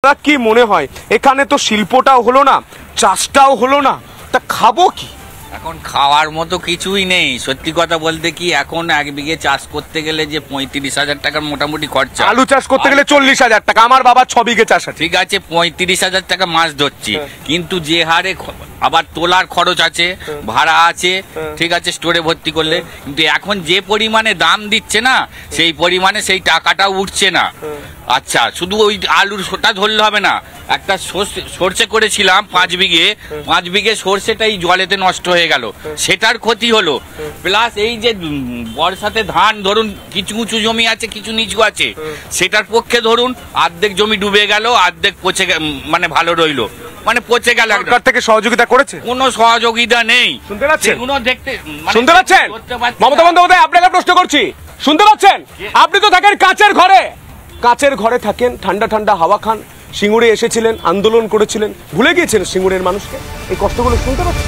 কি মনে হয় এখানে তো শিল্পটাও হলো না, চাষটাও হলো না, তা খাবো কি? এখন খাওয়ার মতো কিছুই নেই। সত্যি কথা বলতে কি, এখন এক বিঘে চাষ করতে গেলে যে 35,000 টাকার মোটামুটি খরচা, আলু চাষ করতে গেলে 40,000 টাকা। আমার বাবা 6 বিঘে চাষ আছে। ঠিক আছে, 35,000 টাকা মাছ ধরছি, কিন্তু যে হারে আবার তোলার খরচ আছে, ভাড়া আছে, ঠিক আছে, স্টোরে ভর্তি করলে, কিন্তু এখন যে পরিমাণে দাম দিচ্ছে না, সেই পরিমাণে সেই টাকাটা উঠছে না। আচ্ছা, শুধু ওই আলুর সোটা ধরলে হবে না, একটা সর্ষে করেছিলাম 5 বিঘে সর্ষেটাই জলেতে নষ্ট হয়ে গেল, সেটার ক্ষতি হলো। প্লাস এই যে বর্ষাতে ধান ধরুন কিছু উঁচু জমি আছে, কিছু নিচু আছে, সেটার পক্ষে ধরুন অর্ধেক জমি ডুবে গেল, অর্ধেক পচে মানে ভালো রইলো, মানে পচে গেল। সরকার থেকে সহযোগিতা করেছে? কোনো সহযোগিতা নেই। শুনতে পাচ্ছেন? দেখতে শুনতে পাচ্ছেন? মমতা বন্দ্যোপাধ্যায়, আপনাকে প্রশ্ন করছি, শুনতে পাচ্ছেন? আপনি তো থাকেন কাচের ঘরে, কাচের ঘরে থাকেন, ঠান্ডা ঠান্ডা হাওয়া খান। সিঙ্গুরে এসেছিলেন, আন্দোলন করেছিলেন, ভুলে গিয়েছেন সিঙ্গুরের মানুষকে? এই কষ্টগুলো শুনতে পাচ্ছেন?